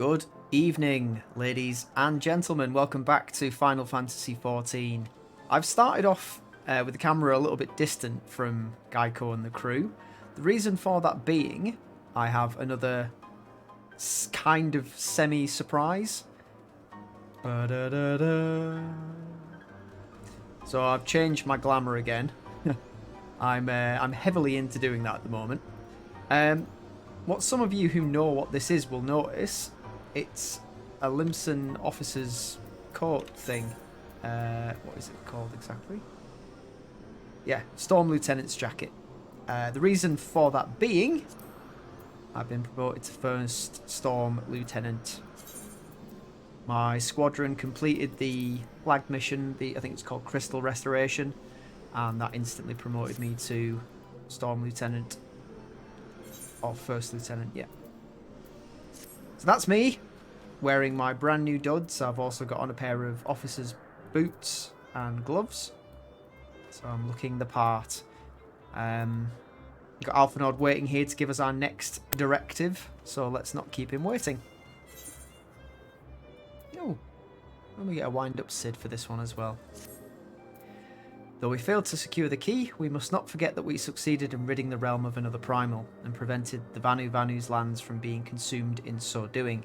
Good evening, ladies and gentlemen. Welcome back to Final Fantasy XIV. I've started off with the camera a little bit distant from Geico and the crew. The reason for that being, I have another kind of semi-surprise. So I've changed my glamour again. I'm heavily into doing that at the moment. What some of you who know what this is will notice, it's a Limson officer's coat thing. What is it called exactly? Yeah, Storm Lieutenant's jacket. The reason for that being, I've been promoted to first Storm Lieutenant. My squadron completed the flag mission, I think it's called Crystal Restoration, and that instantly promoted me to Storm Lieutenant. Or First Lieutenant, yeah. So that's me, wearing my brand new duds. I've also got on a pair of officer's boots and gloves. So I'm looking the part. We've got Alphanord waiting here to give us our next directive, so let's not keep him waiting. Oh, let me get a wind-up Sid for this one as well. Though we failed to secure the key, we must not forget that we succeeded in ridding the realm of another primal, and prevented the Vanu's lands from being consumed in so doing.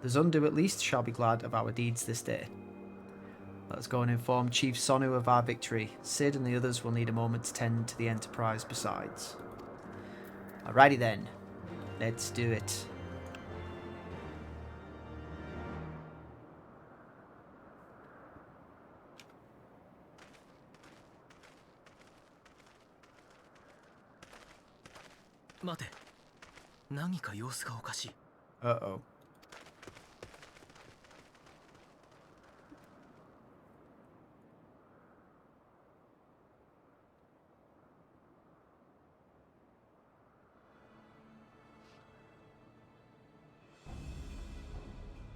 The Zundu at least shall be glad of our deeds this day. Let's go and inform Chief Sonu of our victory. Sid and the others will need a moment to tend to the Enterprise besides. Alrighty then, let's do it. Uh-oh.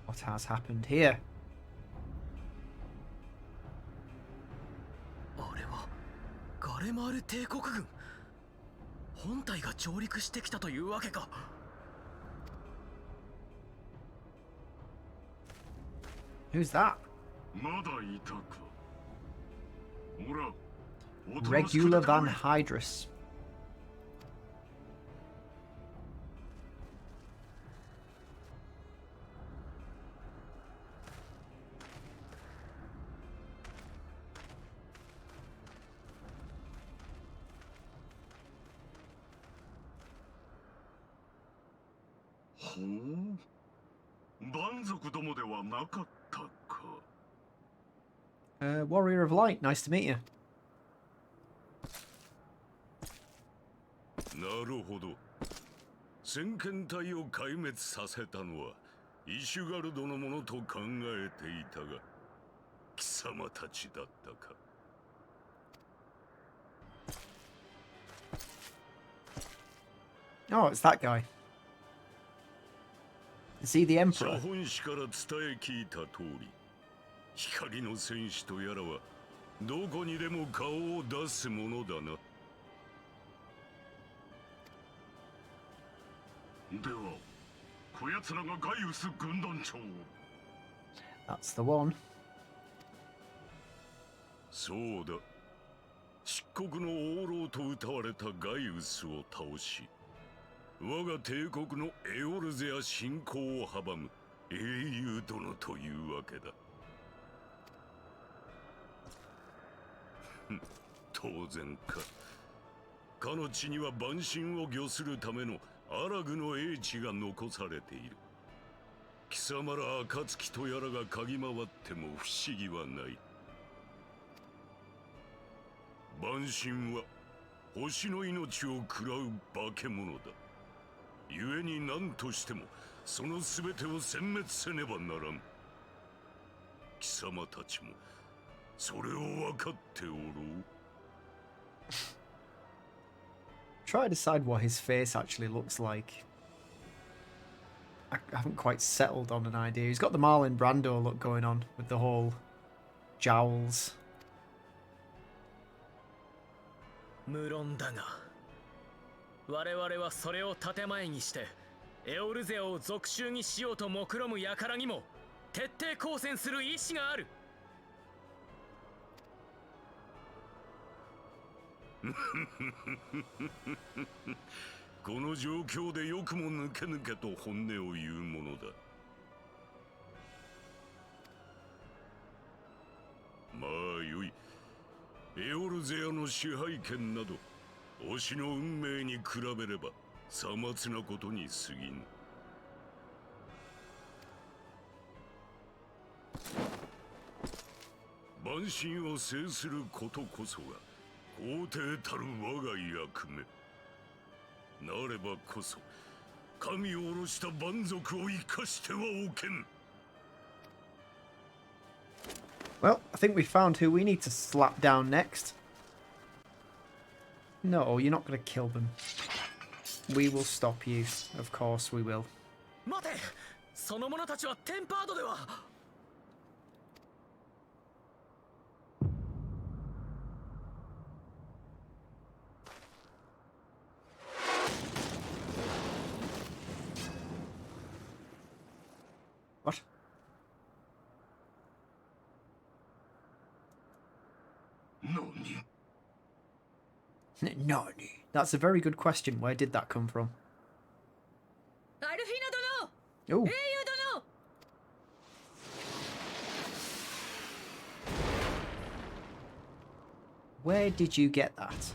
What has happened here? Who's that? Regula Van Hydrus. Warrior of Light, nice to meet you. Oh, it's that guy. Is he the Emperor? That's the one. Try to decide what his face actually looks like. I haven't quite settled on an idea. He's got the Marlon Brando look going on with the whole jowls. 無論だが我々はそれを建前にしてエオルゼアを属州にしようと目論む輩にも徹底抗戦する意志がある。この状況でよくも抜け抜けと本音を言うものだ。まあよい。エオルゼアの支配権など推しの運命に比べればさまつなことに過ぎぬ。万神を制することこそが皇帝たる我が役目。なればこそ神を下ろした蛮族を生かしてはおけん。 Well, I think we found who we need to slap down next. No, you're not going to kill them. We will stop you. Of course we will. 待て、その者たちはテンパードでは。What? Nani? That's a very good question. Where did that come from? Oh. Where did you get that?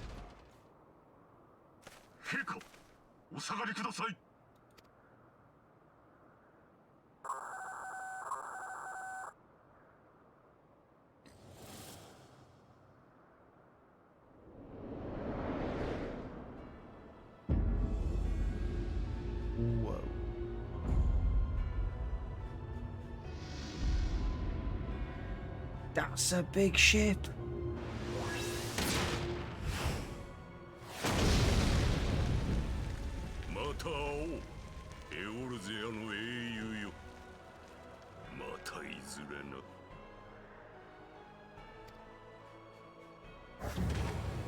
Whoa. That's a big ship.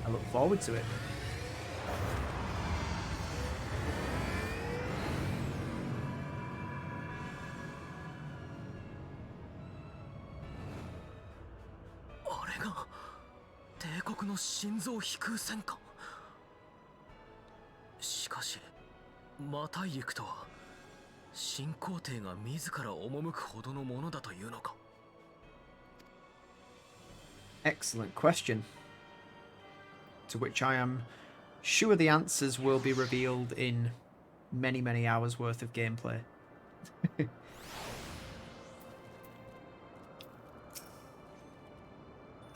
I look forward to it. No 心臓飛空戦艦。しかしマタイリクとは新皇帝が自ら赴くほどのものだというのか。 Excellent question, to which I am sure the answers will be revealed in many, many hours worth of gameplay.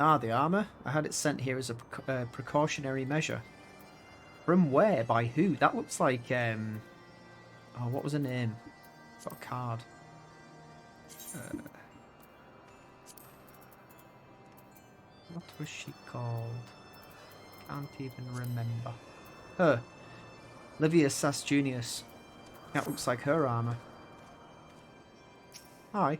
Ah, the armour. I had it sent here as a precautionary measure. From where? By who? That looks like, oh, what was her name? It's got a card. What was she called? Can't even remember. Her. Livia Sass Junius. That looks like her armour. Hi.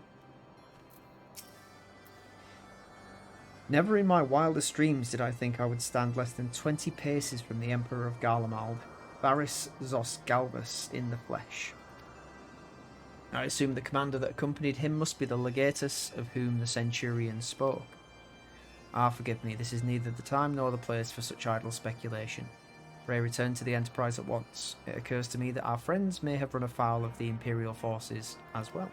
Never in my wildest dreams did I think I would stand less than 20 paces from the Emperor of Garlemalb, Varys Zos Galvus in the flesh. I assume the commander that accompanied him must be the legatus of whom the centurion spoke. Ah, forgive me, this is neither the time nor the place for such idle speculation. Pray return to the Enterprise at once. It occurs to me that our friends may have run afoul of the Imperial forces as well.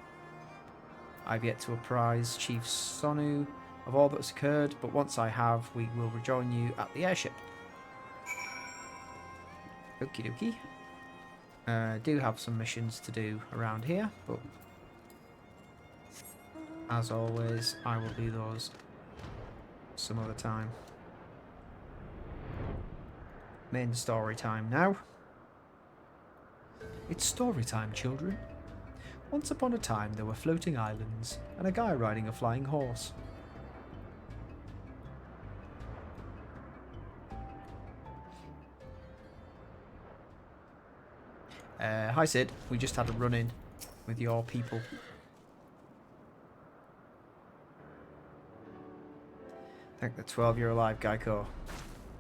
I've yet to apprise Chief Sonu of all that's occurred, but once I have, we will rejoin you at the airship. Okie dokie. Do have some missions to do around here, but as always, I will do those some other time. Main story time now. It's story time, children. Once upon a time, there were floating islands and a guy riding a flying horse. Hi Sid, we just had a run-in with your people. Thank the 12 you're alive, Geico.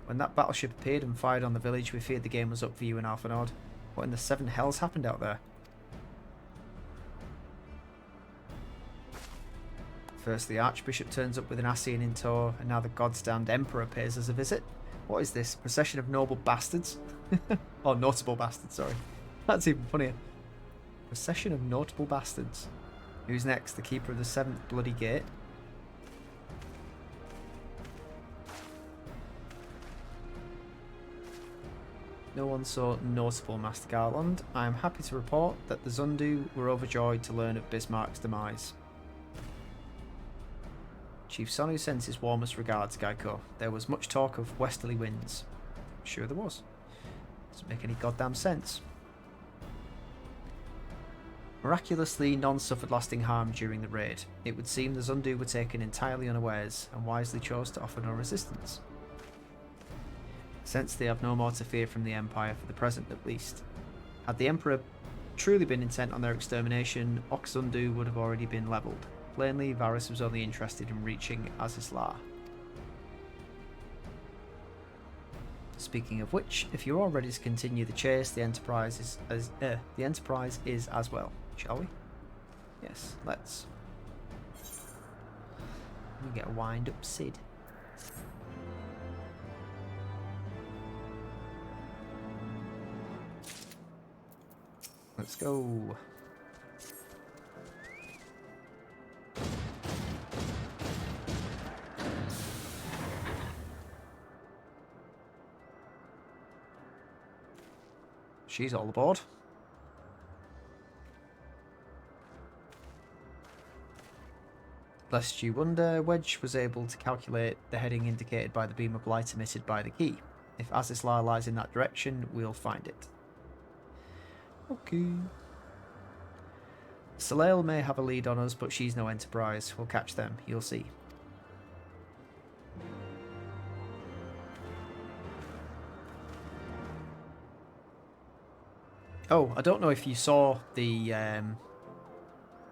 When that battleship appeared and fired on the village, we feared the game was up for you and Alphanord. What in the seven hells happened out there? First the Archbishop turns up with an Ascian in tow, and now the goddamned Emperor pays us a visit. What is this? Procession of noble bastards? Or notable bastards, sorry. That's even funnier. Procession of notable bastards. Who's next? The Keeper of the Seventh Bloody Gate. No one so notable, Master Garland. I am happy to report that the Zundu were overjoyed to learn of Bismarck's demise. Chief Sonu sends his warmest regards, Geico. There was much talk of westerly winds. Sure there was. Doesn't make any goddamn sense. Miraculously, none suffered lasting harm during the raid. It would seem the Zundu were taken entirely unawares, and wisely chose to offer no resistance. Since they have no more to fear from the Empire, for the present at least. Had the Emperor truly been intent on their extermination, Oxundu would have already been levelled. Plainly, Varys was only interested in reaching Azys Lla. Speaking of which, if you're all ready to continue the chase, the Enterprise is as well. Shall we? Yes, let's. We get a wind up Sid. Let's go. She's all aboard. Lest you wonder, Wedge was able to calculate the heading indicated by the beam of light emitted by the key. If Azys Lla lies in that direction, we'll find it. Okay. Soleil may have a lead on us, but she's no Enterprise. We'll catch them, you'll see. Oh, I don't know if you saw the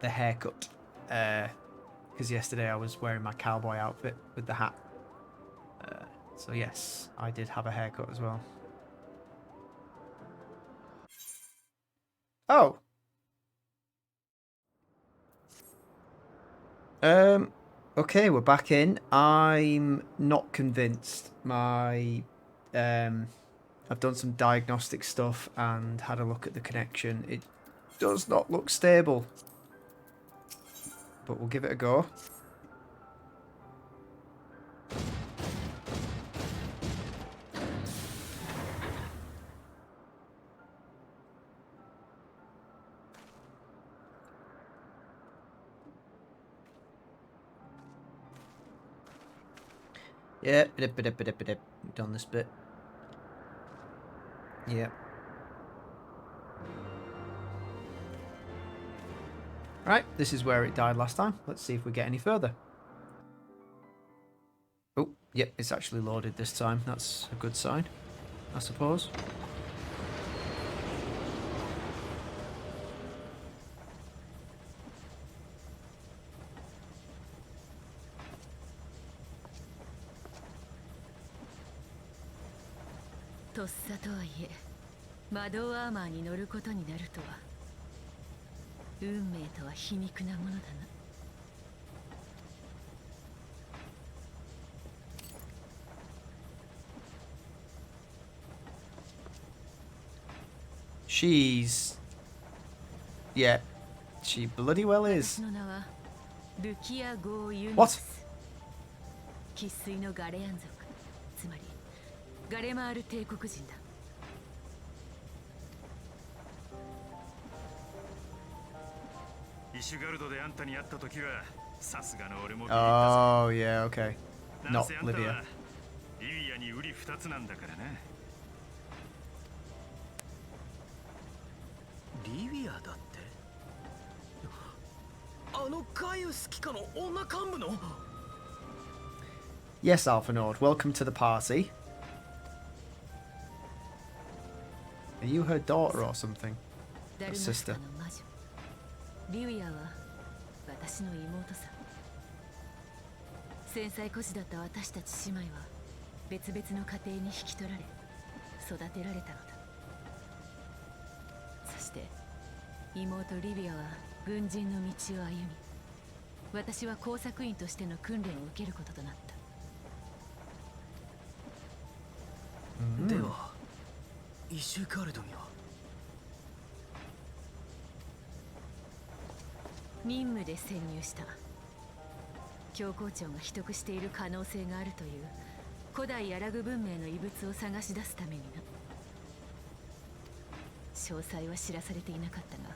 haircut, because yesterday I was wearing my cowboy outfit with the hat. So yes, I did have a haircut as well. Oh. Okay, we're back in. I'm not convinced. I've done some diagnostic stuff and had a look at the connection. It does not look stable. But we'll give it a go. Yeah, we've done this bit. Yeah. Right, this is where it died last time. Let's see if we get any further. Oh, yep, it's actually loaded this time. That's a good sign, I suppose. She's... yeah, she bloody well is. What? 生粋のガレアン族、つまりガレマール帝国人だ。イシュガルドであんたに会った時はさすがの俺もビビったぜ。Oh, yeah, okay. Not Livia. リビアに売り二つなんだからな。リビアだってあのガイウス機下の女幹部の Yes, Alpha Node, welcome to the party. Are you her daughter or something? Her sister. リビアは私の妹さ。繊細孤児だった私たち姉妹は別々の家庭に引き取られ育てられたのだ。そして妹リビアは軍人の道を歩み私は工作員としての訓練を受けることとなった。ではイシュガルドには任務で潜入した。教皇庁が秘匿している可能性があるという古代アラグ文明の遺物を探し出すためにな。詳細は知らされていなかったが、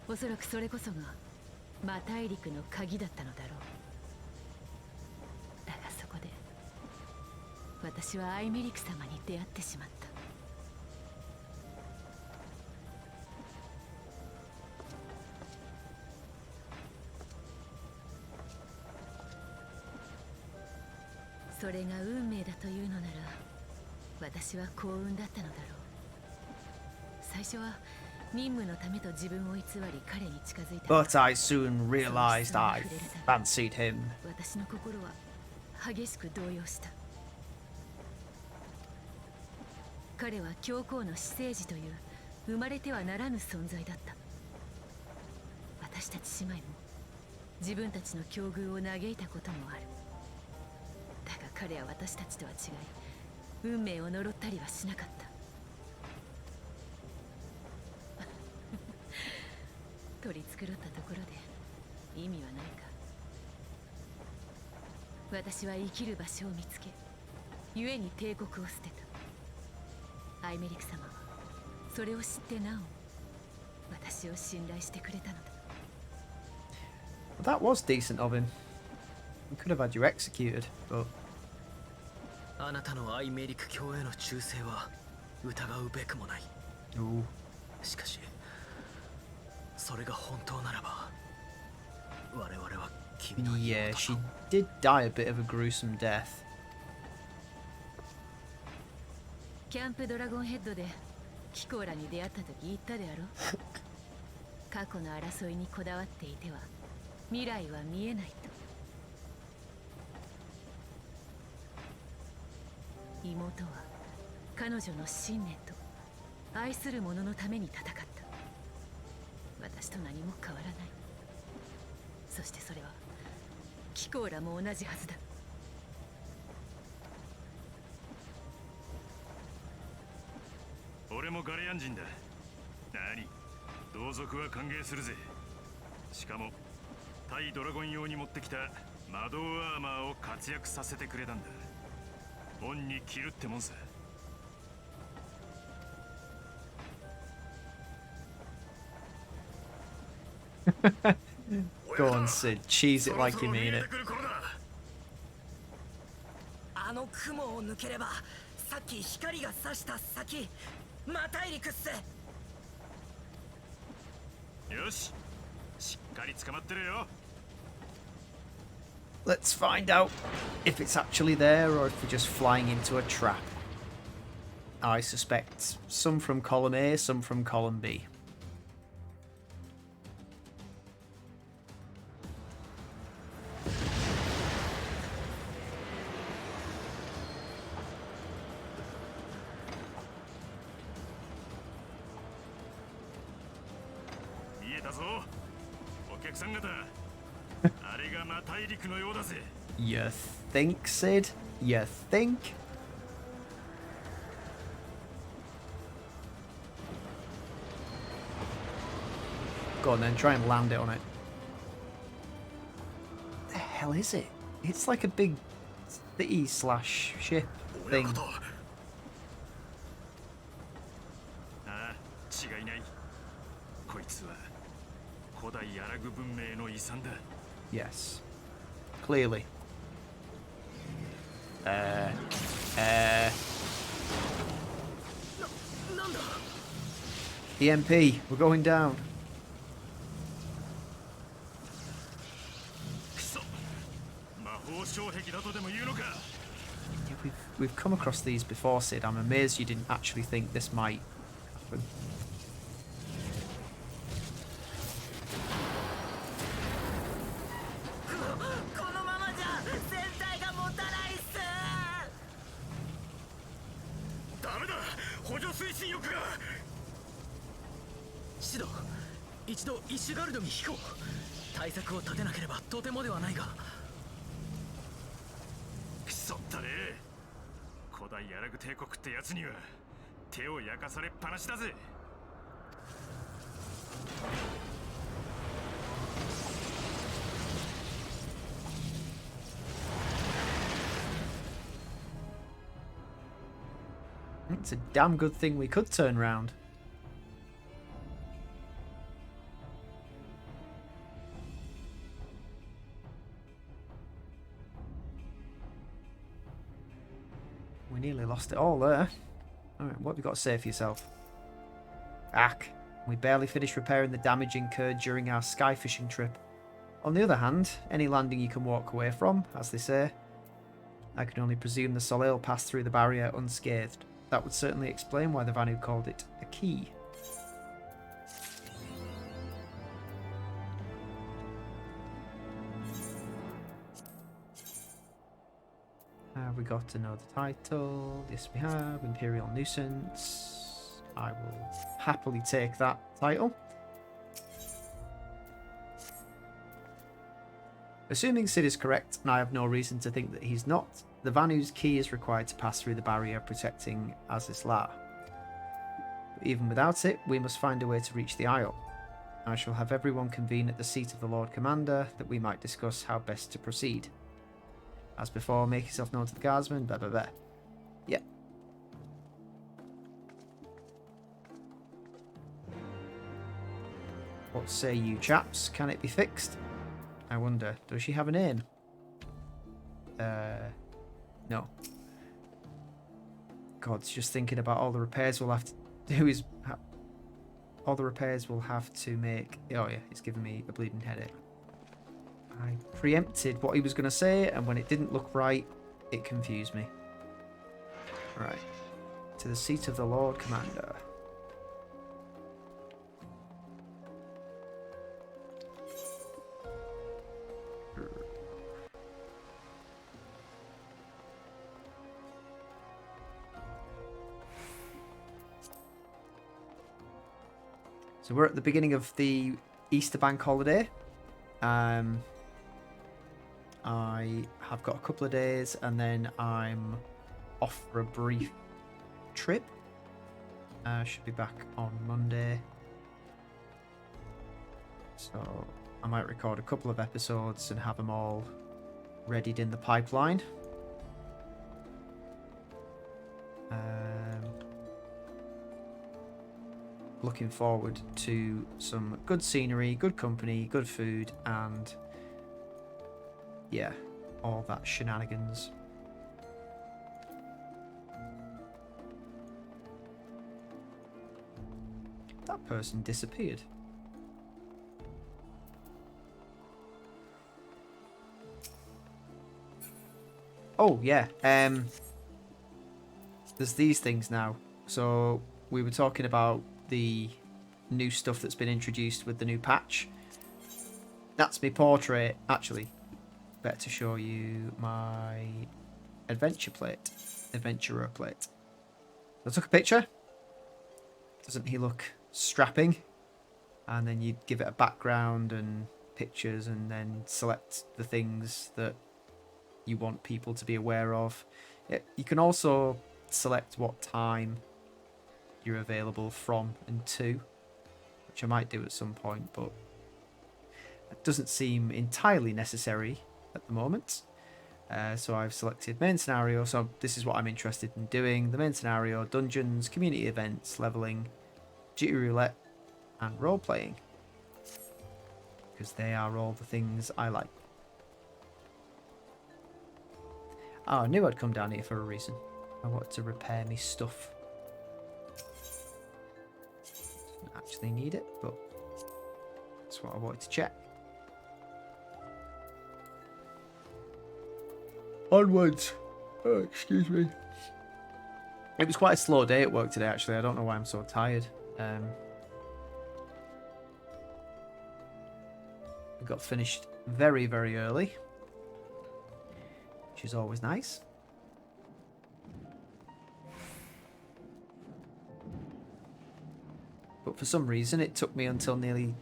おそらくそれこそが魔大陸の鍵だったのだろう。だがそこで私はアイメリク様に出会ってしまった。それが運命だというのなら、私は幸運だったのだろう。最初は任務のためと自分を偽り彼に近づいた。But I soon realized I fancied him. 私の心は激しく動揺した。彼は教皇の私生児という生まれてはならぬ存在だった。私たち姉妹も自分たちの境遇を嘆いたこともある。だが彼は私たちとは違い、運命を呪ったりはしなかった。取り繕ったところで意味はないか。私は生きる場所を見つけ、故に帝国を捨てた。アイメリク様はそれを知ってなお私を信頼してくれたのだ。That was decent of him. We could have had you executed, but あなたのアイメリク教への忠誠は疑うべくもない。 ooh. しかしそれが本当ならば我々は君の Yeah, 妹 she と did die a bit of a gruesome death. キャンプドラゴンヘッドでキコーラに出会った時言ったであろう。過去の争いにこだわっていては未来は見えないと。妹は彼女の信念と愛する者のために戦った。私と何も変わらない。そしてそれはキコーラも同じはずだ。俺もガレアン人だ。何、同族は歓迎するぜ。しかも対ドラゴン用に持ってきた魔導アーマーを活躍させてくれたんだ。恩に着るってもんさ。Go on, Sid. Cheese it like you mean it. あの雲を抜ければさっき光が差した先、魔大陸っす。よし、しっかり捕まってるよ。 Let's find out if it's actually there or if we're just flying into a trap. I suspect some from column A, some from column B. You think, Sid? You think? Go on then, try and land it on it. What the hell is it? It's like a big city slash ship thing. ああ、違いない。こいつは古代アラグ文明の遺産だ。 Yes. Clearly. EMP, we're going down. くそ、魔法障壁だとでも言うのか。 Yeah, we've come across these before, Sid. I'm amazed you didn't actually think this might happen. このままじゃ船体が持たないっす。ダメだ、補助推進翼が。シド、一度イシュガルドに引こう。対策を立てなければとてもではないが。くそったね。古代アラグ帝国ってやつには手を焼かされっぱなしだぜ。It's a damn good thing we could turn round. We nearly lost it all there. Alright, what have you got to say for yourself? Ack, we barely finished repairing the damage incurred during our sky fishing trip. On the other hand, any landing you can walk away from, as they say. I can only presume the Soleil passed through the barrier unscathed. That would certainly explain why the Vanu called it a key. Have we got to know the title? Yes, we have. Imperial Nuisance. I will happily take that title. Assuming Sid is correct, and I have no reason to think that he's not, the Vanu's key is required to pass through the barrier protecting Azys Lla. But even without it, we must find a way to reach the Isle. I shall have everyone convene at the seat of the Lord Commander that we might discuss how best to proceed. As before, make yourself known to the guardsmen, blah blah blah. Yeah. What say you chaps? Can it be fixed? I wonder, does she have a name? No. God's just thinking about all the repairs we'll have to do is... all the repairs we'll have to make... Oh yeah, it's giving me a bleeding headache. I preempted what he was going to say, and when it didn't look right, it confused me. Right. To the seat of the Lord Commander. So we're at the beginning of the Easter bank holiday. I have got a couple of days and then I'm off for a brief trip. Should be back on Monday. So I might record a couple of episodes and have them all readied in the pipeline. Looking forward to some good scenery, good company, good food, and yeah, all that shenanigans. That person disappeared. Oh yeah, there's these things now. So we were talking about the new stuff that's been introduced with the new patch. That's my portrait. Actually, better to show you my adventurer plate. I took a picture. Doesn't he look strapping? And then you'd give it a background and pictures and then select the things that you want people to be aware of. You can also select what time you're available from and to, which I might do at some point, but it doesn't seem entirely necessary at the moment. So I've selected main scenario, so this is what I'm interested in doing. The main scenario, dungeons, community events, leveling, duty roulette, and role-playing. Because they are all the things I like. Oh, I knew I'd come down here for a reason. I wanted to repair me stuff. Don't actually need it, but that's what I wanted to check. Onwards. Oh, excuse me. It was quite a slow day at work today, actually. I don't know why I'm so tired. We got finished very, very early, which is always nice. But for some reason, it took me until nearly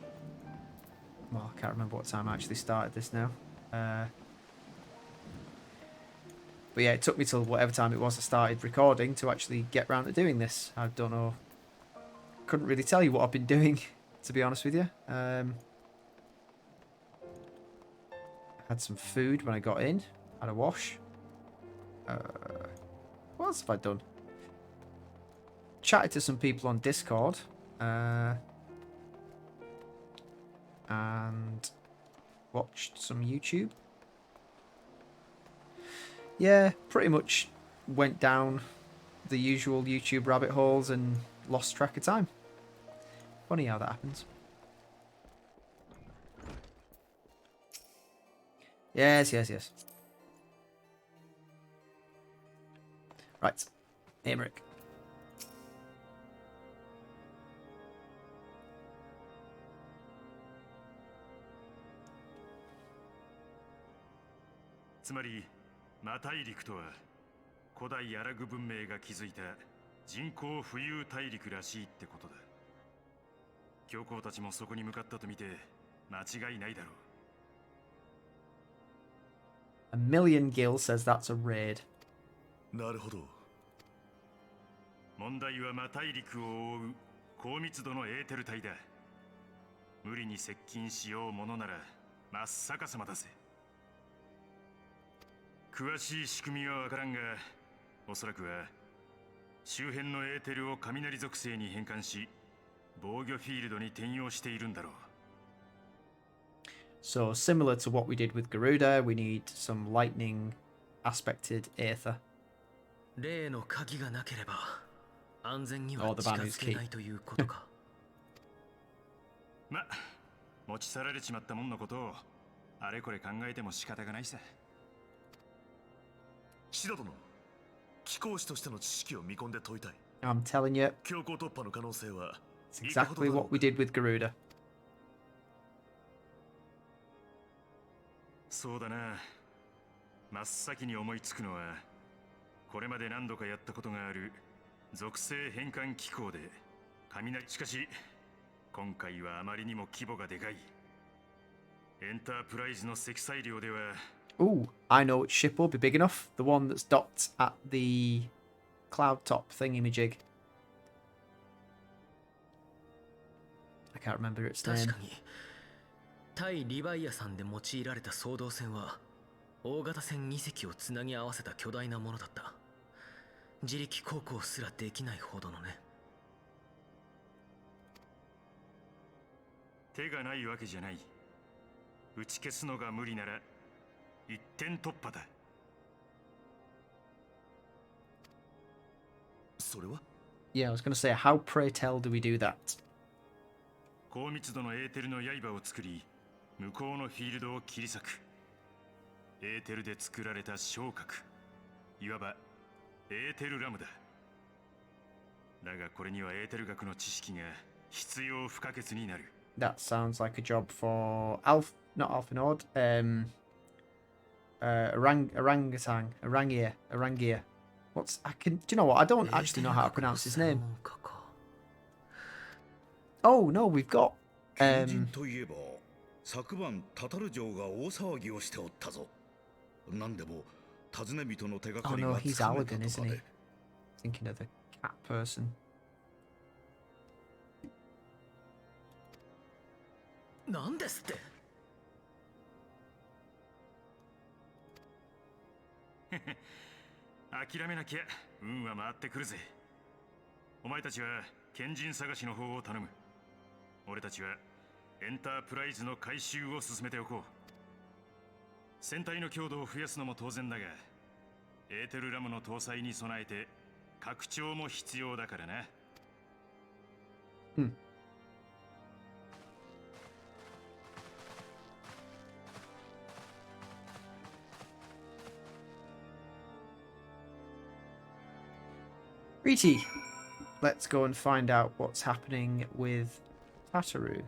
Well, I can't remember what time I actually started this now. But yeah, it took me till whatever time it was I started recording to actually get round to doing this. I don't know. Couldn't really tell you what I've been doing, to be honest with you. I had some food when I got in. Had a wash. What else have I done? Chatted to some people on Discord. And watched some YouTube. Yeah, pretty much went down the usual YouTube rabbit holes and lost track of time. Funny how that happens. Yes. Right. Emmerich. つまりマ大陸とは古代アラグ文明が築いた人工浮遊大陸らしいってことだ。教皇たちもそこに向かったと見て間違いないだろう。A Million Gill says that's a raid. なるほど。問題はマ大陸を覆う高密度のエーテル体だ。無理に接近しようものなら真っ逆さまだぜ。詳しい仕組みはわからんが、おそらくは周辺のエーテルを雷属性に変換し、防御フィールドに転用しているんだろう。So similar to what we did with Garuda, we need some lightning aspected aether. 例の鍵がなければ安全には近づけないということか。ま、持ち去られちまったもんのことをあれこれ考えても仕方がないさ。シダ殿、貴公子としての知識を見込んで問いたい。I'm telling you, 強行突破の可能性は it's exactly what we did with Garuda. そうだな。真っ先に思いつくのは、これまで何度かやったことがある属性変換機構で雷。しかし今回はあまりにも規模がでかい。エンタープライズの積載量では。 Ooh, I know which ship will be big enough. The one that's docked at the cloud top thingy-majig. I can't remember its name. 確かに対リヴァイアさんで用いられた双胴船は大型船2隻をつなぎ合わせた巨大なものだった。自力航行すらできないほどのね。手がないわけじゃない。打ち消すのが無理なら一点突破だ。それは Yeah, I was going to say, how pray tell do we do that? 高密度のエーテルの刃を作り、向こうのフィールドを切り裂く。エーテルで作られた昇格、いわばエーテルラムだ。だがこれにはエーテル学の知識が必要不可欠になる。That sounds like a job for not Alphanord, Orangia. What's do you know what? I don't actually know how to pronounce his name. Oh no, we've got 人といえば昨晩タタル城が大騒ぎをしておったぞ。何でも尋ね人の手がか oh り no, が he's つかめ Allergan, たと isn't か he? で。 Thinking of the cat person. なんですって。諦めなきゃ運は回ってくるぜ。お前たちは賢人探しの方を頼む。俺たちはエンタープライズの回収を進めておこう。船体の強度を増やすのも当然だが、エーテルラムの搭載に備えて拡張も必要だからな。Righty, let's go and find out what's happening with Tataru.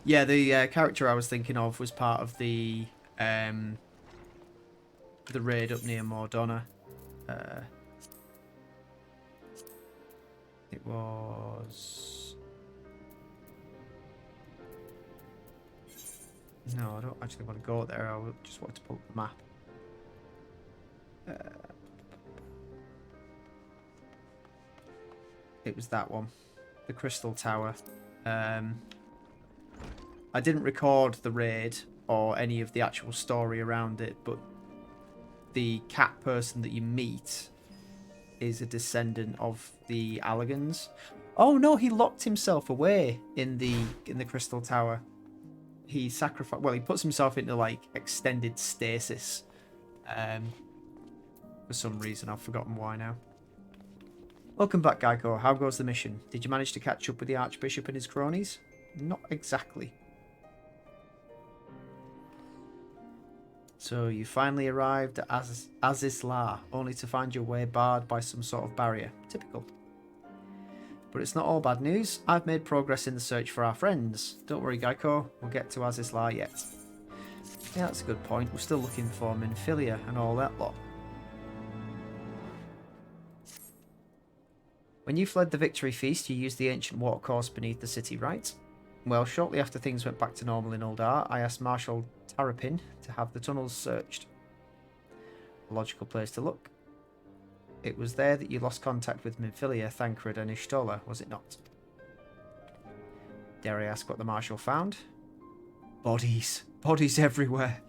Yeah, the character I was thinking of was part of the raid up near Mordona. was... No, I don't actually want to go there. I just want to pull up the map. It was that one. The Crystal Tower. I didn't record the raid or any of the actual story around it, but the cat person that you meet is a descendant of the Allagans. Oh no, he locked himself away in the Crystal Tower. He sacrificed. Well, he puts himself into like extended stasis. For some reason, I've forgotten why now. Welcome back, Geico. How goes the mission? Did you manage to catch up with the Archbishop and his cronies? Not exactly. So you finally arrived at Azys Lla, only to find your way barred by some sort of barrier. Typical. But it's not all bad news. I've made progress in the search for our friends. Don't worry, Geico. We'll get to Azys Lla yet. Yeah, that's a good point. We're still looking for Minfilia and all that lot. When you fled the Victory Feast, you used the ancient watercourse beneath the city, right? Well, shortly after things went back to normal in Uldar, I asked Marshal Tarapin to have the tunnels searched. A logical place to look. It was there that you lost contact with Minfilia, Thancred and Ishtola, was it not? Dare I ask what the Marshal found? Bodies. Bodies everywhere.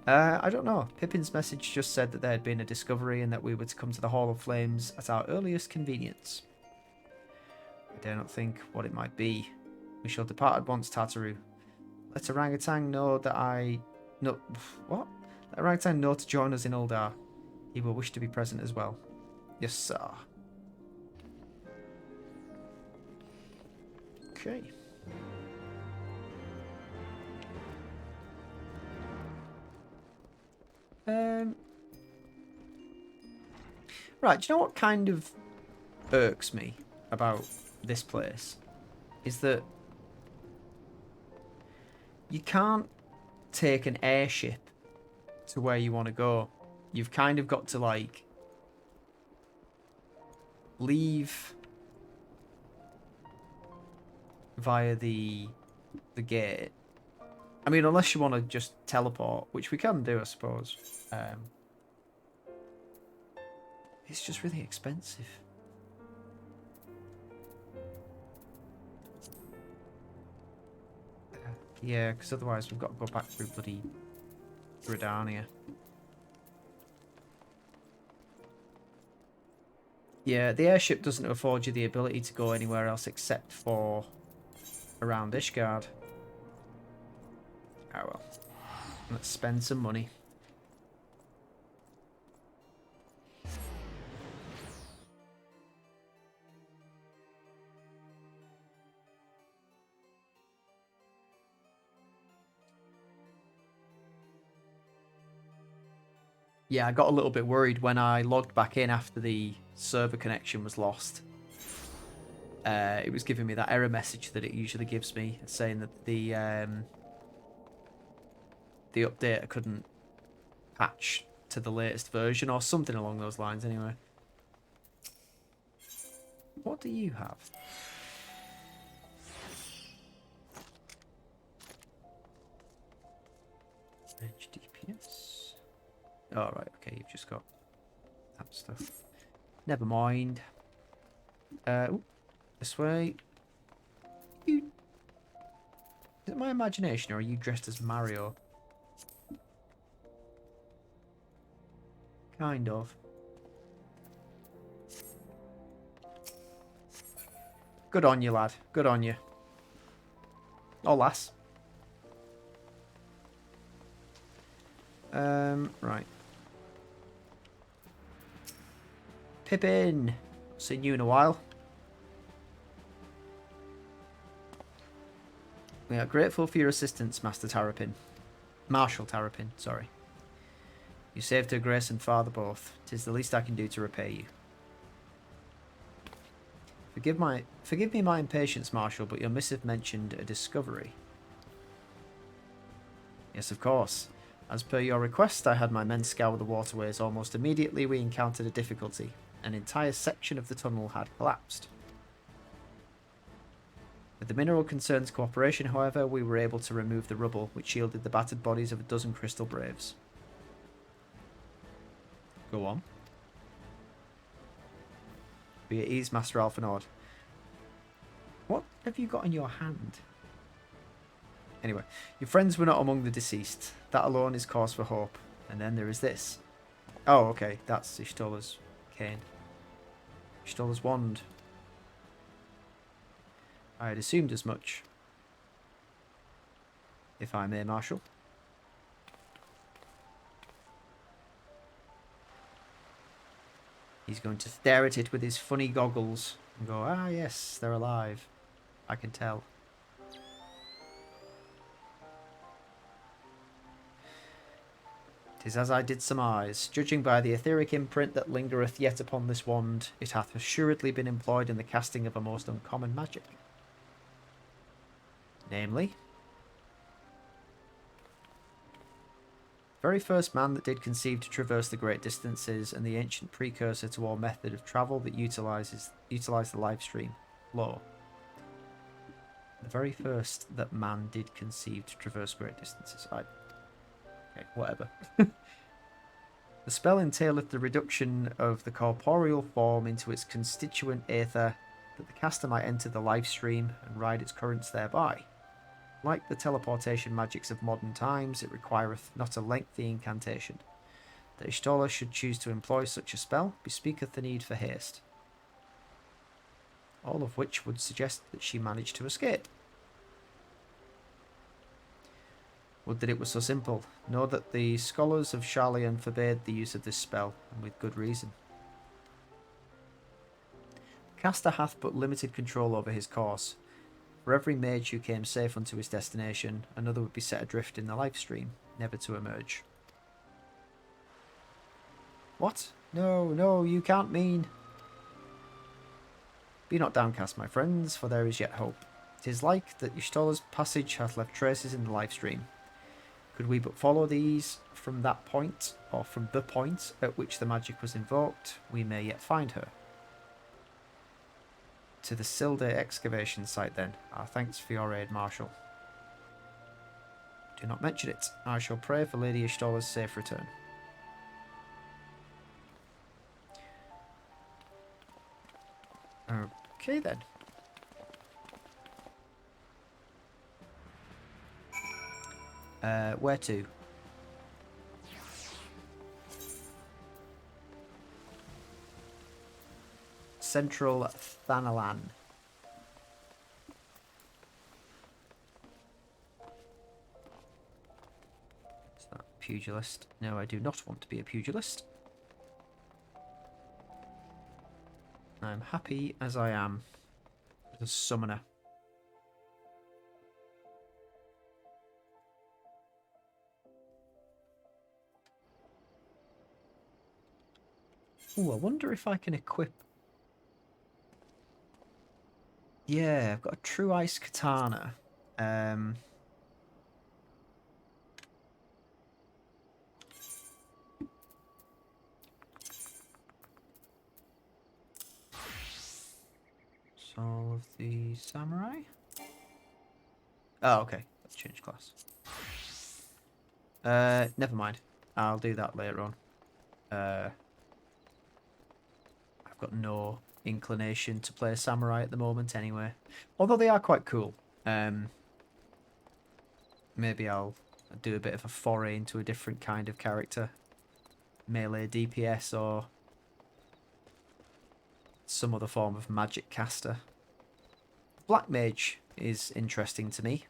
I don't know. Pippin's message just said that there had been a discovery and that we were to come to the Hall of Flames at our earliest convenience. I dare not think what it might be. We shall depart at once, Tartaru. Let Orangutan know that What? Let Orangutan know to join us in Uldar. He will wish to be present as well. Yes, sir. Okay. Right, do you know what kind of irks me about this place? Is that you can't take an airship to where you want to go. You've kind of got to, like, leave via the gate. I mean, unless you want to just teleport, which we can do, I suppose. It's just really expensive. Yeah, because otherwise we've got to go back through bloody Gridania. Yeah, the airship doesn't afford you the ability to go anywhere else except for around Ishgard. Oh well. Let's spend some money. Yeah, I got a little bit worried when I logged back in after the server connection was lost. It was giving me that error message that it usually gives me, saying that the update couldn't patch to the latest version or something along those lines anyway. What do you have? Mage DPS. Oh, right, okay, you've just got that stuff. Never mind. Ooh, this way. Is it my imagination, or are you dressed as Mario? Kind of. Good on you, lad. Good on you. Oh, lass. Right. Pippin! Seen you in a while. We are grateful for your assistance, Master Tarapin. Marshal Tarapin, sorry. You saved her grace and father both. 'Tis the least I can do to repay you. Forgive me my impatience, Marshal, but your missive mentioned a discovery. Yes, of course. As per your request, I had my men scour the waterways. Almost immediately we encountered a difficulty. An entire section of the tunnel had collapsed. With the mineral concern's cooperation, however, we were able to remove the rubble, which shielded the battered bodies of a dozen crystal braves. Go on. Be at ease, Master Alphanord. What have you got in your hand? Anyway, your friends were not among the deceased. That alone is cause for hope. And then there is this. Oh, okay. That's Y'shtola's cane. Y'shtola's wand. I had assumed as much. If I may, Marshal. He's going to stare at it with his funny goggles and go, ah yes, they're alive. I can tell. "'Tis as I did surmise. Judging by the etheric imprint that lingereth yet upon this wand, it hath assuredly been employed in the casting of a most uncommon magic. Namely, very first man that did conceive to traverse the great distances, and the ancient precursor to all method of travel that utilized the live stream. Law. The very first that man did conceive to traverse great distances. Okay, whatever. The spell entaileth the reduction of the corporeal form into its constituent aether, that the caster might enter the live stream and ride its currents thereby. Like the teleportation magics of modern times, it requireth not a lengthy incantation. That Y'shtola should choose to employ such a spell bespeaketh the need for haste. All of which would suggest that she managed to escape. Would that it was so simple. Know that the scholars of Garlean forbade the use of this spell, and with good reason. The caster hath but limited control over his course. For every mage who came safe unto his destination, another would be set adrift in the live stream, never to emerge. What? No, no, you can't mean. Be not downcast, my friends, for there is yet hope. 'Tis like that Y'shtola's passage hath left traces in the live stream. Could we but follow these from that point, or from the point at which the magic was invoked, we may yet find her. To the Xilde excavation site then. Our thanks for your aid, Marshal. Do not mention it. I shall pray for Lady Y'shtola's safe return. Okay then. Where to? Central Thanalan. Is that pugilist? No, I do not want to be a pugilist. I'm happy as I am as a summoner. Ooh, I wonder if I can equip. Yeah, I've got a True Ice Katana. Soul of the Samurai? Oh, okay. Let's change class. Never mind. I'll do that later on. I've got no inclination to play a samurai at the moment anyway. Although they are quite cool. Maybe I'll do a bit of a foray into a different kind of character. Melee DPS or some other form of magic caster. Black Mage is interesting to me.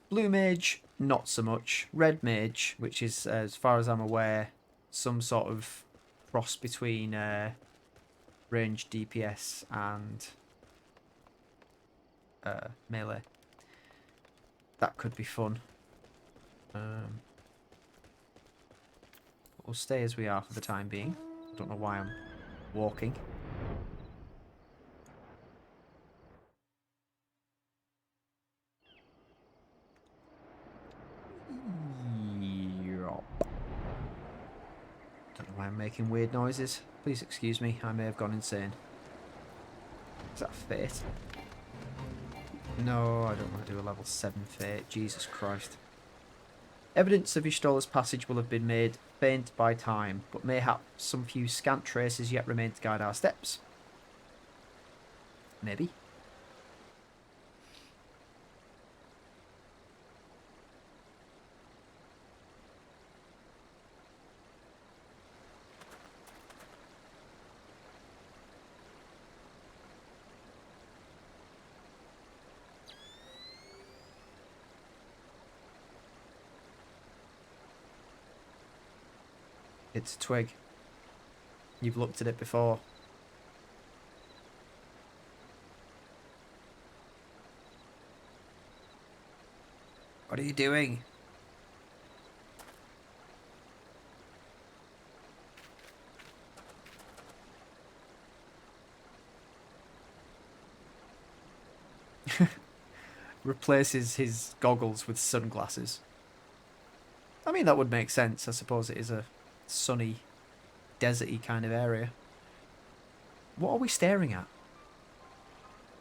Blue Mage, not so much. Red Mage, which is, as far as I'm aware, some sort of cross between ranged DPS and melee. That could be fun. We'll stay as we are for the time being. I don't know why I'm walking. Don't know why I'm making weird noises. Please excuse me, I may have gone insane. Is that Fate? No, I don't want to do a level 7 Fate. Jesus Christ. Evidence of Yshtola's passage will have been made faint by time, but mayhap some few scant traces yet remain to guide our steps. Maybe. It's a twig. You've looked at it before. What are you doing? Replaces his goggles with sunglasses. I mean, that would make sense. I suppose it is a sunny, deserty kind of area. What are we staring at?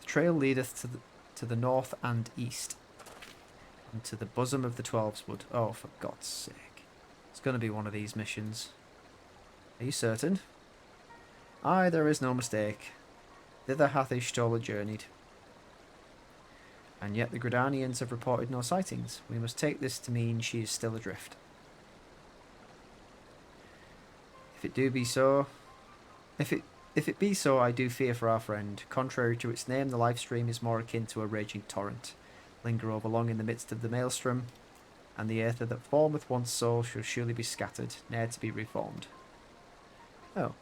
The trail leadeth to the north and east, and to the bosom of the Twelveswood. Oh, for God's sake. It's going to be one of these missions. Are you certain? Aye, there is no mistake. Thither hath Yshtol journeyed. And yet the Gridanians have reported no sightings. We must take this to mean she is still adrift. If it be so, I do fear for our friend. Contrary to its name, the life stream is more akin to a raging torrent. Linger over long in the midst of the Maelstrom, and the aether that formeth one's soul shall surely be scattered, ne'er to be reformed. Oh.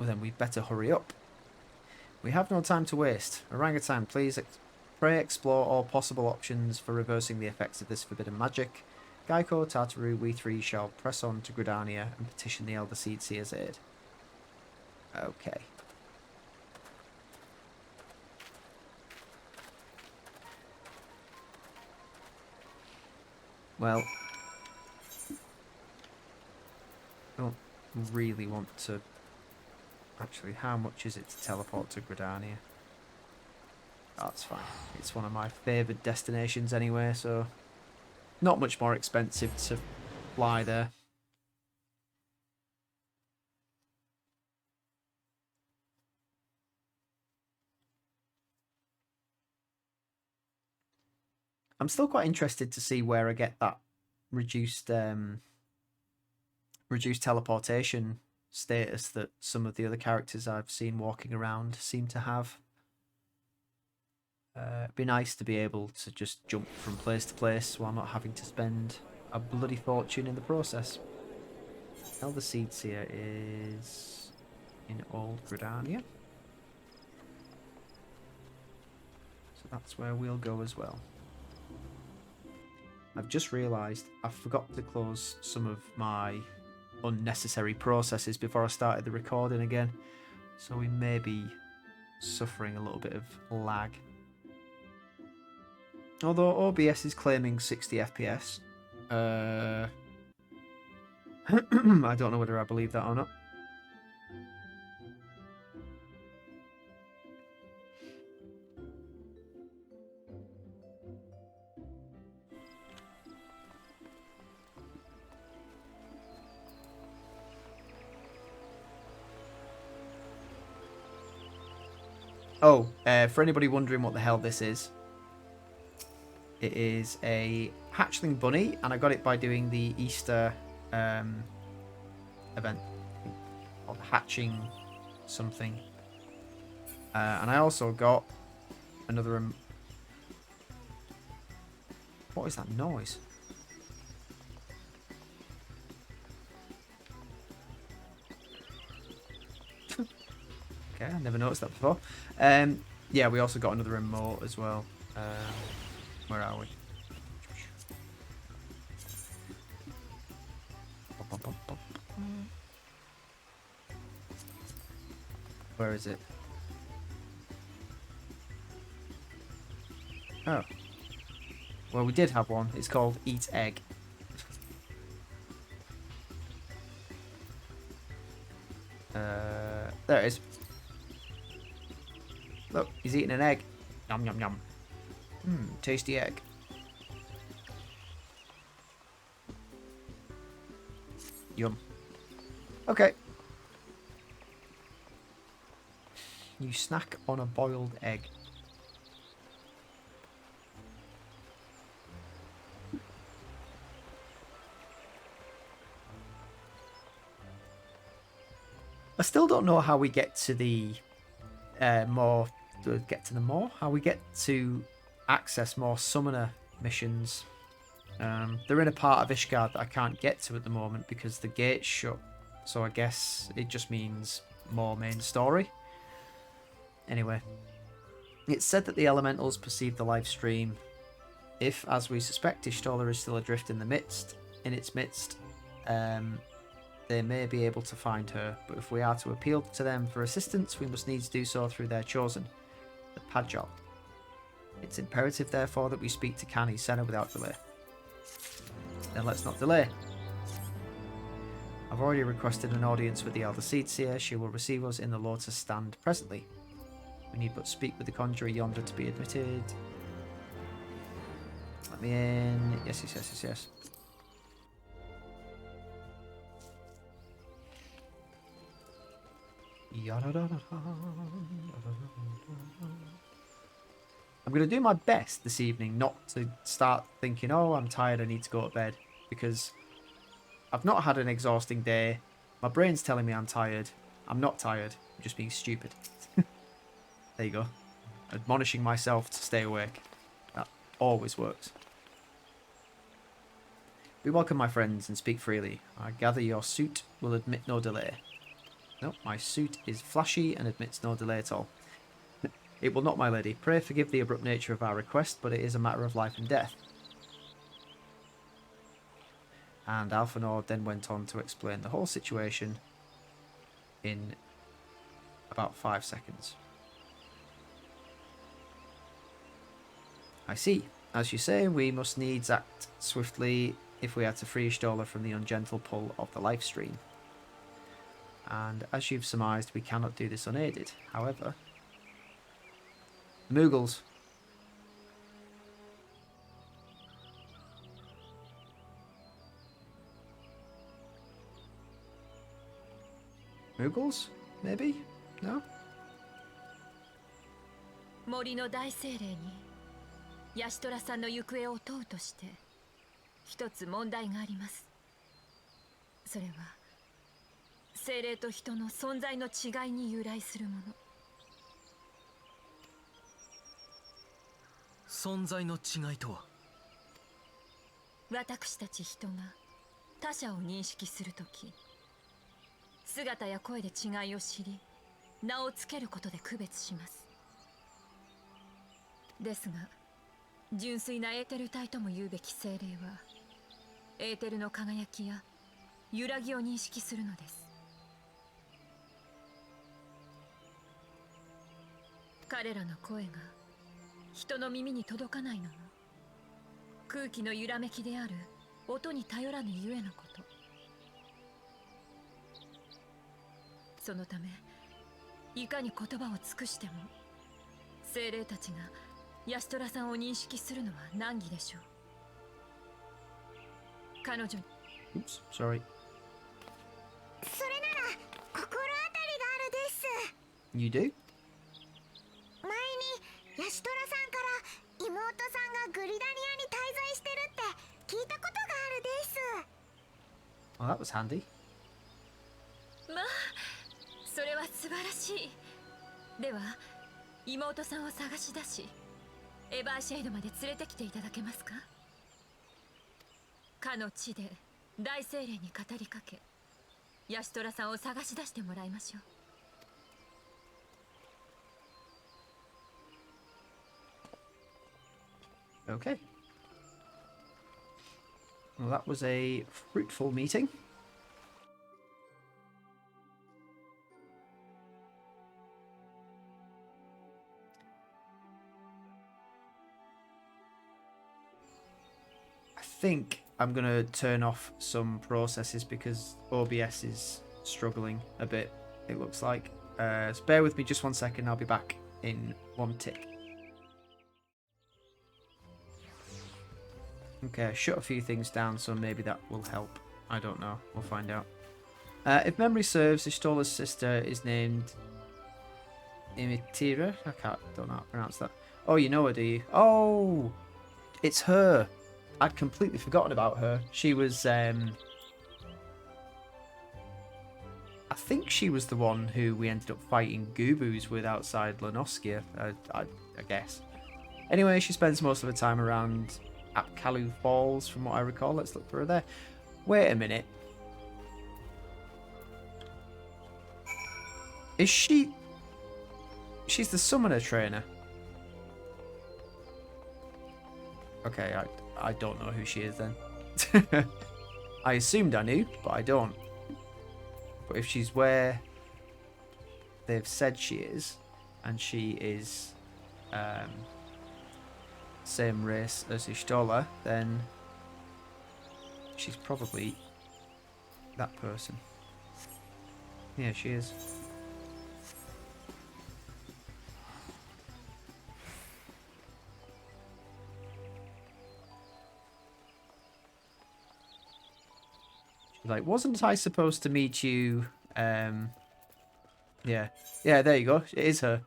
Well then, we'd better hurry up. We have no time to waste. Orangutan, please pray explore all possible options for reversing the effects of this forbidden magic. Geico, Tartaru, we three shall press on to Gridania and petition the Elder Seedseer's aid. Okay. Well, I don't really want to... Actually, how much is it to teleport to Gridania? That's fine. It's one of my favoured destinations anyway, so... Not much more expensive to fly there. I'm still quite interested to see where I get that reduced teleportation status that some of the other characters I've seen walking around seem to have. It'd be nice to be able to just jump from place to place while not having to spend a bloody fortune in the process. Elder Seedseer is in Old Gridania. So that's where we'll go as well. I've just realised I forgot to close some of my unnecessary processes before I started the recording again. So we may be suffering a little bit of lag. Although OBS is claiming 60 FPS. I don't know whether I believe that or not. Oh, for anybody wondering what the hell this is, it is a hatchling bunny, and I got it by doing the Easter event, or hatching something. And I also got another... What is that noise? Okay, I never noticed that before. Yeah, we also got another remote as well. Where are we? Where is it? Oh. Well, we did have one. It's called Eat Egg. There it is. Look, he's eating an egg. Yum, yum, yum. Tasty egg. Yum. Okay. You snack on a boiled egg. I still don't know how we get to the how we get to access more summoner missions. They're in a part of Ishgard that I can't get to at the moment because the gate's shut. So I guess it just means more main story. Anyway, it's said that the elementals perceive the live stream. If, as we suspect, Ishtola is still adrift in its midst, they may be able to find her, but if we are to appeal to them for assistance, we must needs do so through their chosen, the Padjal. It's imperative, therefore, that we speak to Kani Senna without delay. Then let's not delay. I've already requested an audience with the Elder Seedseer. She will receive us in the Lotus Stand presently. We need but speak with the conjurer yonder to be admitted. Let me in. Yes. I'm going to do my best this evening not to start thinking, oh, I'm tired, I need to go to bed, because I've not had an exhausting day. My brain's telling me I'm tired. I'm not tired. I'm just being stupid. There you go. Admonishing myself to stay awake. That always works. We welcome my friends and speak freely. I gather your suit will admit no delay. No, my suit is flashy and admits no delay at all. It will not, my lady. Pray forgive the abrupt nature of our request, but it is a matter of life and death. And Alphanor then went on to explain the whole situation in about 5 seconds. I see. As you say, we must needs act swiftly if we are to free Ishtola from the ungentle pull of the life stream. And as you've surmised, we cannot do this unaided. However, the Mughals. Mughals? Maybe? No? 森の大精霊にヤシトラさんの行方を問うとして一つ問題があります。それは精霊と人の存在の違いに由来するもの。存在の違いとは？私たち人が他者を認識するとき、姿や声で違いを知り、名をつけることで区別します。ですが、純粋なエーテル体とも言うべき精霊は、エーテルの輝きや揺らぎを認識するのです。彼らの声が人の耳に届かないのも、空気の揺らめきである音に頼らぬゆえのこと。そのため、いかに言葉を尽くしても、精霊たちがヤシトラさんを認識するのは難儀でしょう。彼女に。Oops, sorry. それなら心当たりがあるです。 You do? 前にヤシトラさんから妹さんがグリダリアに滞在してるって聞いたことがあるです。 Well, that was handy. まあ、それは素晴らしい。では、妹さんを探し出し、エバーシェイドまで連れてきていただけますか？かの地で大精霊に語りかけ、ヤシトラさんを探し出してもらいましょう。Okay. Well, that was a fruitful meeting. I think I'm going to turn off some processes because OBS is struggling a bit, it looks like. So bear with me just 1 second, I'll be back. in one tick. Okay, I shut a few things down, so maybe that will help. I don't know. We'll find out. If memory serves, Ishtola's sister is named Imitira. Don't know how to pronounce that. Oh, you know her, do you? Oh, it's her. I'd completely forgotten about her. She was, I think she was the one who we ended up fighting Gubus with outside Lenoskia, I guess. Anyway, she spends most of her time around Apkalu Falls, from what I recall. Let's look for her there. Wait a minute. Is she... She's the summoner trainer. Okay, I don't know who she is then. I assumed I knew, but I don't. But if she's where they've said she is, and she is same race as Y'shtola, then she's probably that person. Yeah, she is. She's like, wasn't I supposed to meet you? Yeah, there you go. It is her.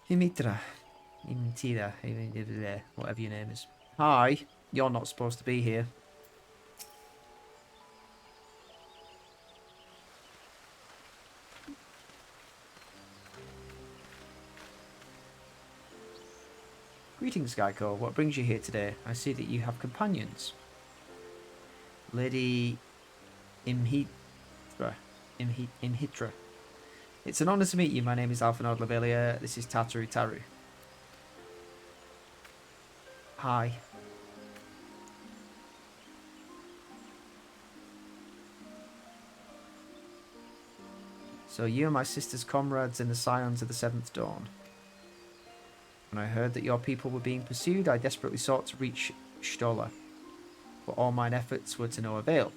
Imitra, whatever your name is. Hi, you're not supposed to be here. Greetings, Geico. What brings you here today? I see that you have companions. Lady Imhitra. Imhitra. It's an honour to meet you. My name is Alphanod Lavelia. This is Tataru Taru. Hi. So you are my sister's comrades in the Scions of the Seventh Dawn. When I heard that your people were being pursued, I desperately sought to reach Y'shtola. But all mine efforts were to no avail.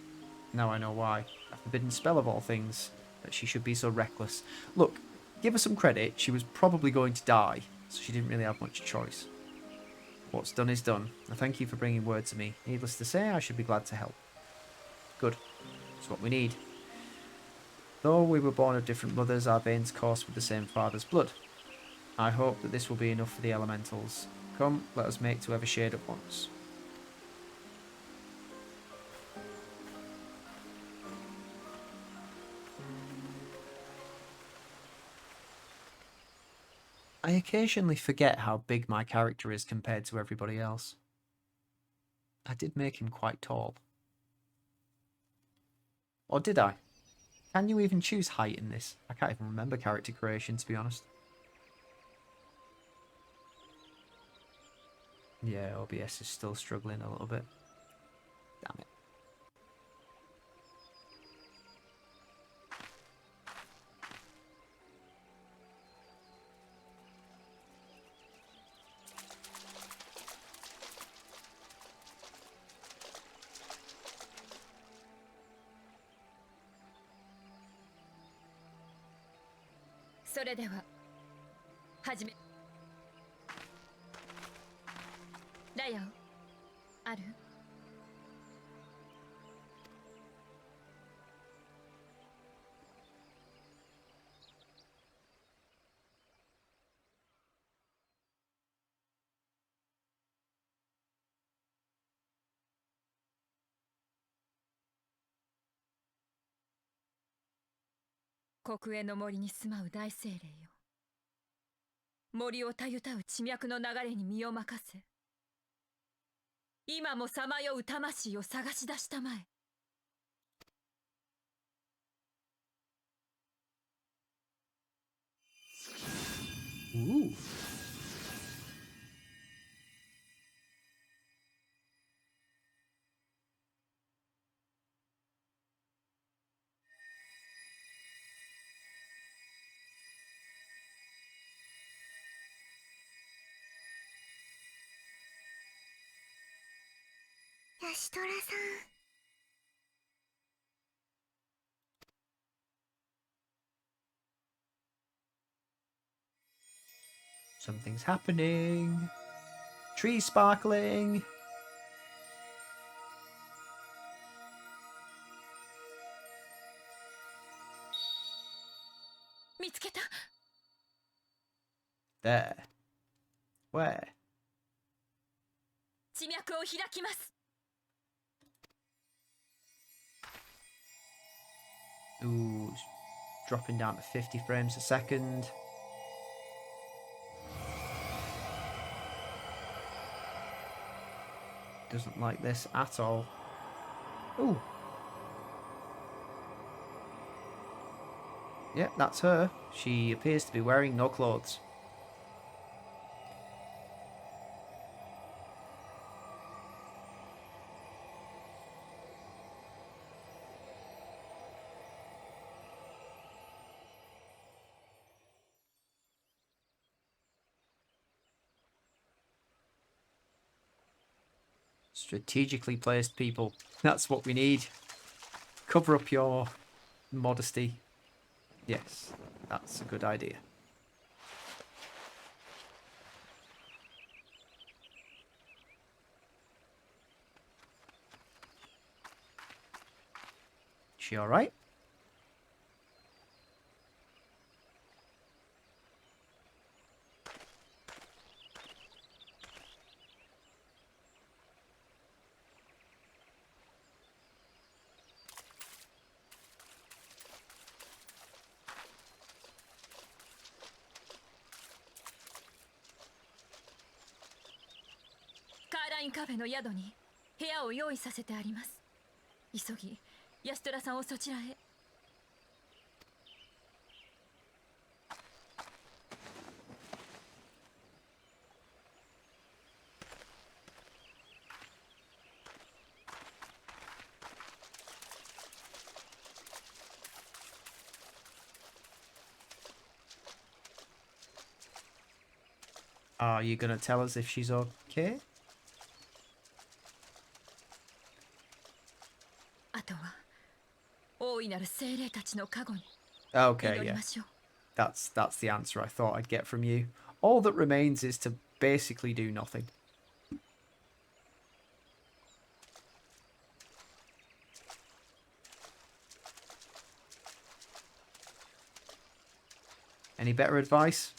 Now I know why. A forbidden spell of all things. That she should be so reckless. Look, give her some credit. She was probably going to die, so she didn't really have much choice. What's done is done. I thank you for bringing word to me. Needless to say, I should be glad to help. Good. It's what we need. Though we were born of different mothers, our veins course with the same father's blood. I hope that this will be enough for the elementals. Come, let us make to Evershade at once. I occasionally forget how big my character is compared to everybody else. I did make him quite tall. Or did I? Can you even choose height in this? I can't even remember character creation, to be honest. Yeah, OBS is still struggling a little bit. Damn it.国営の森に住まう大精霊よ。森をたゆたう地脈の流れに身を任せ、今もさまよう魂を探し出したまえ。Ooh. ヤシトラさん。 Something's happening. Tree sparkling. 見つけた。 There. Where? 地脈を開きます。 Ooh, dropping down to 50 frames a second. Doesn't like this at all. Ooh. Yep, that's her. She appears to be wearing no clothes. Strategically placed people. That's what we need. Cover up your modesty. Yes, that's a good idea. She all right? Garlean カフェの宿に部屋を用意させてあります。急ぎヤシトラさんをそちらへ。 Are you gonna tell us if she's okay? あとは大いなる精霊たちの加護に Okay, 祈り yeah. ましょう。 That's the answer I thought I'd get from you. All that remains is to basically do nothing. Any better advice?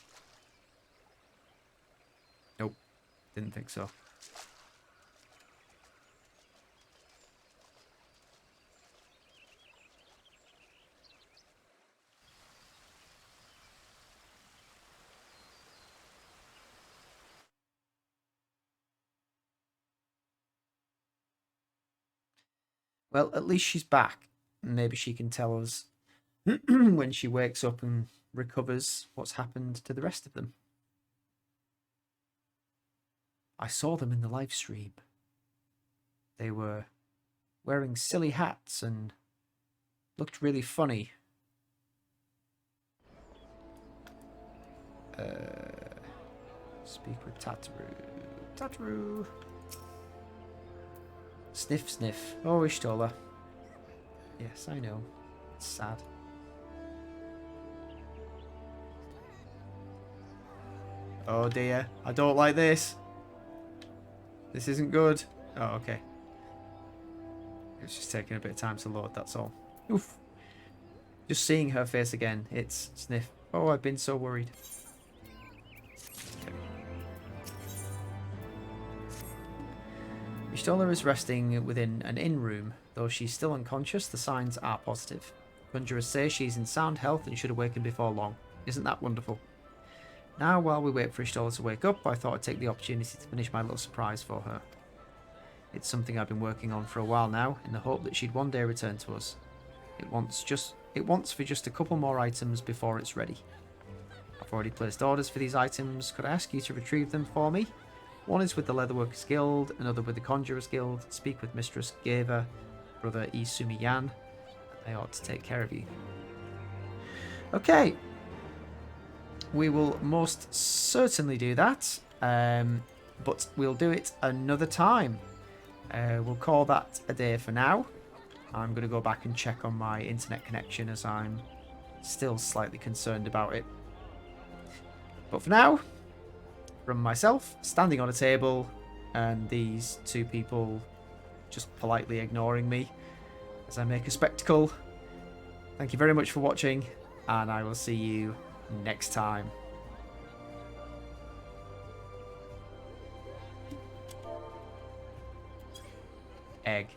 Nope. Didn't think so. Well, at least she's back. Maybe she can tell us when she wakes up and recovers what's happened to the rest of them. I saw them in the live stream. They were wearing silly hats and looked really funny. Speak with Tataru. Tataru. Sniff, sniff. Oh, Ishtola. Yes, I know. It's sad. Oh dear. I don't like this. This isn't good. Oh, okay. It's just taking a bit of time to load, that's all. Oof. Just seeing her face again. It's Sniff. Oh, I've been so worried. Ishtola is resting within an inn room. Though she's still unconscious, the signs are positive. Conjurers say she's in sound health and should awaken before long. Isn't that wonderful? Now, while we wait for Ishtola to wake up, I thought I'd take the opportunity to finish my little surprise for her. It's something I've been working on for a while now, in the hope that she'd one day return to us. It wants for just a couple more items before it's ready. I've already placed orders for these items. Could I ask you to retrieve them for me? One is with the Leatherworkers Guild, another with the Conjurers Guild. Speak with Mistress Geva, Brother Isumi Yan. I ought to take care of you. Okay. We will most certainly do that, but we'll do it another time. We'll call that a day for now. I'm going to go back and check on my internet connection as I'm still slightly concerned about it. But for now, from myself, standing on a table, and these two people just politely ignoring me as I make a spectacle, thank you very much for watching, and I will see you next time. Egg.